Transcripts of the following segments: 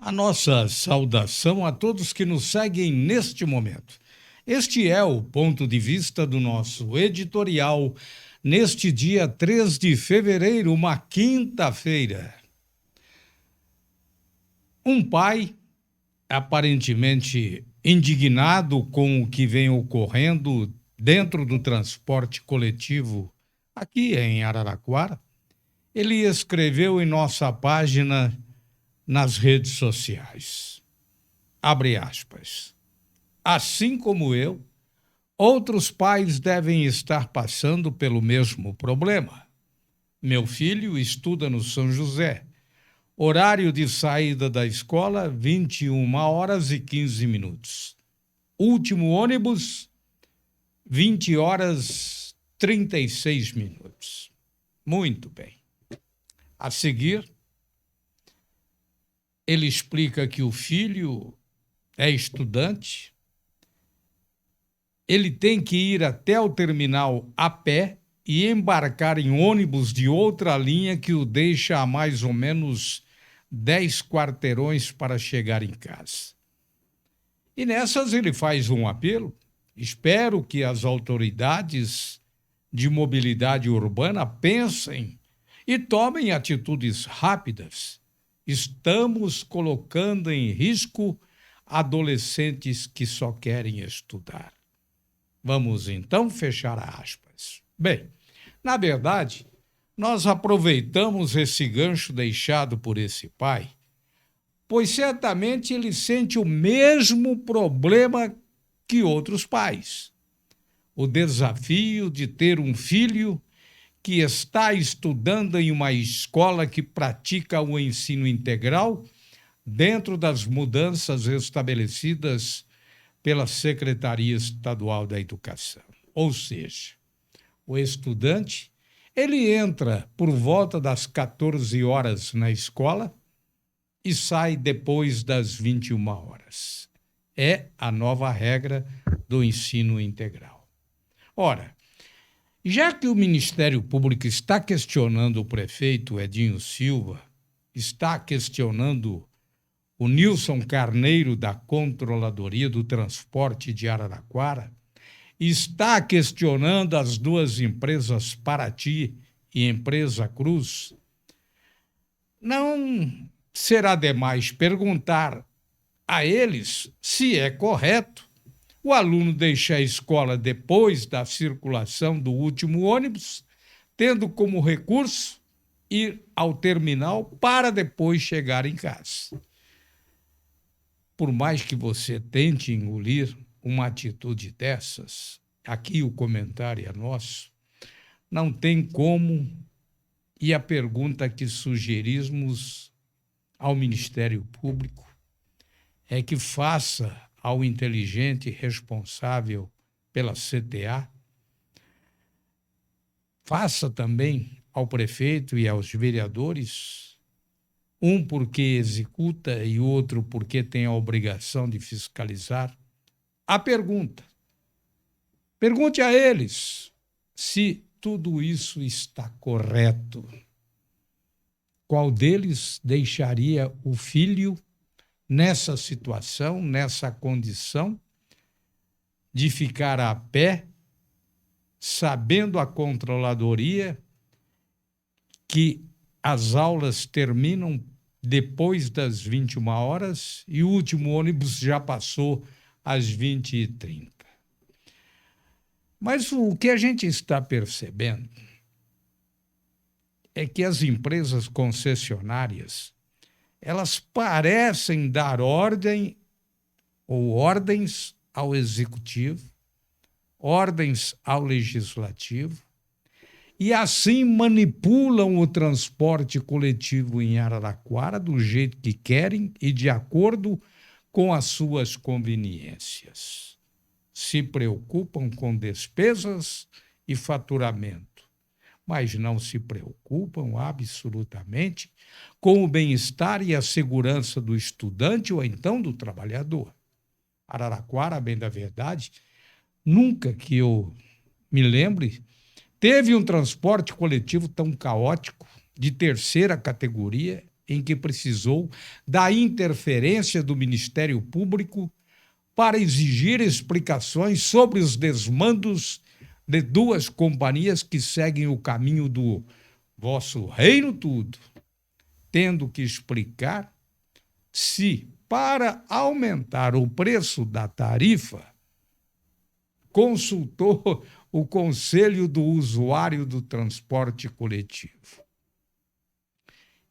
A nossa saudação a todos que nos seguem neste momento. Este é o ponto de vista do nosso editorial neste dia 3 de fevereiro, uma quinta-feira. Um pai, aparentemente indignado com o que vem ocorrendo dentro do transporte coletivo aqui em Araraquara, ele escreveu em nossa página nas redes sociais. Abre aspas. Assim como eu, outros pais devem estar passando pelo mesmo problema. Meu filho estuda no São José. Horário de saída da escola, 21h15. Último ônibus, 20h36. Muito bem. A seguir, ele explica que o filho é estudante, ele tem que ir até o terminal a pé e embarcar em ônibus de outra linha que o deixa a mais ou menos 10 quarteirões para chegar em casa. E nessas ele faz um apelo. Espero que as autoridades de mobilidade urbana pensem e tomem atitudes rápidas. Estamos colocando em risco adolescentes que só querem estudar. Vamos então fechar aspas. Bem, na verdade, nós aproveitamos esse gancho deixado por esse pai, pois certamente ele sente o mesmo problema que outros pais. O desafio de ter um filho que está estudando em uma escola que pratica o ensino integral dentro das mudanças estabelecidas pela Secretaria Estadual da Educação. Ou seja, o estudante, ele entra por volta das 14 horas na escola e sai depois das 21 horas. É a nova regra do ensino integral. Ora, já que o Ministério Público está questionando o prefeito Edinho Silva, está questionando o Nilson Carneiro da Controladoria do Transporte de Araraquara, está questionando as duas empresas Paraty e Empresa Cruz, não será demais perguntar a eles se é correto o aluno deixar a escola depois da circulação do último ônibus, tendo como recurso ir ao terminal para depois chegar em casa. Por mais que você tente engolir uma atitude dessas, aqui o comentário é nosso, não tem como, e a pergunta que sugerimos ao Ministério Público é que faça ao inteligente responsável pela CTA, faça também ao prefeito e aos vereadores, um porque executa e outro porque tem a obrigação de fiscalizar, a pergunta. Pergunte a eles se tudo isso está correto. Qual deles deixaria o filho nessa situação, nessa condição de ficar a pé, sabendo a controladoria que as aulas terminam depois das 21 horas e o último ônibus já passou às 20h30. Mas o que a gente está percebendo é que as empresas concessionárias, elas parecem dar ordem ou ordens ao executivo, ordens ao legislativo, e assim manipulam o transporte coletivo em Araraquara do jeito que querem e de acordo com as suas conveniências. Se preocupam com despesas e faturamento, mas não se preocupam absolutamente com o bem-estar e a segurança do estudante ou então do trabalhador. Araraquara, bem da verdade, nunca que eu me lembre, teve um transporte coletivo tão caótico, de terceira categoria em que precisou da interferência do Ministério Público para exigir explicações sobre os desmandos de duas companhias que seguem o caminho do vosso reino tudo, tendo que explicar se, para aumentar o preço da tarifa, consultou o Conselho do Usuário do Transporte Coletivo.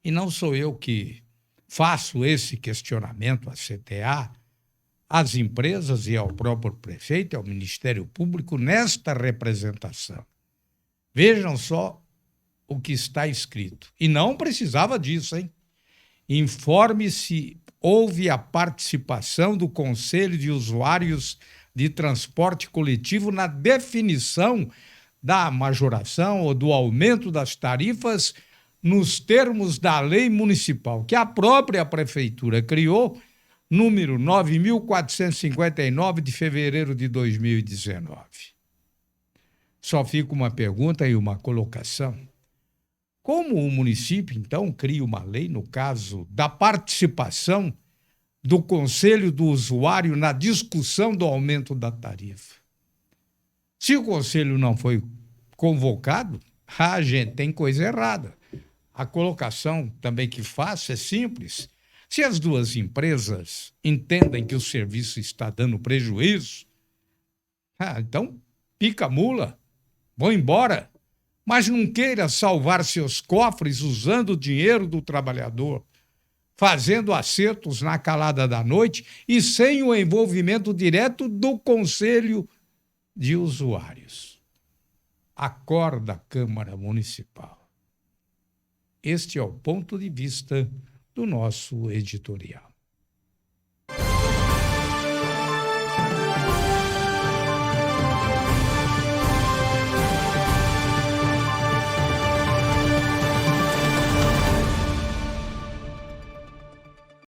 E não sou eu que faço esse questionamento à CTA, às empresas e ao próprio prefeito, ao Ministério Público, nesta representação. Vejam só o que está escrito. E não precisava disso, hein? Informe se houve a participação do Conselho de Usuários de Transporte Coletivo na definição da majoração ou do aumento das tarifas nos termos da lei municipal, que a própria prefeitura criou, número 9.459, de fevereiro de 2019. Só fica uma pergunta e uma colocação. Como o município, então, cria uma lei, no caso da participação do Conselho do Usuário na discussão do aumento da tarifa? Se o Conselho não foi convocado, gente, tem coisa errada. A colocação também que faço é simples. Se as duas empresas entendem que o serviço está dando prejuízo, então pica a mula, vão embora. Mas não queira salvar seus cofres usando o dinheiro do trabalhador, fazendo acertos na calada da noite e sem o envolvimento direto do Conselho de Usuários. Acorda, Câmara Municipal. Este é o ponto de vista do nosso editorial.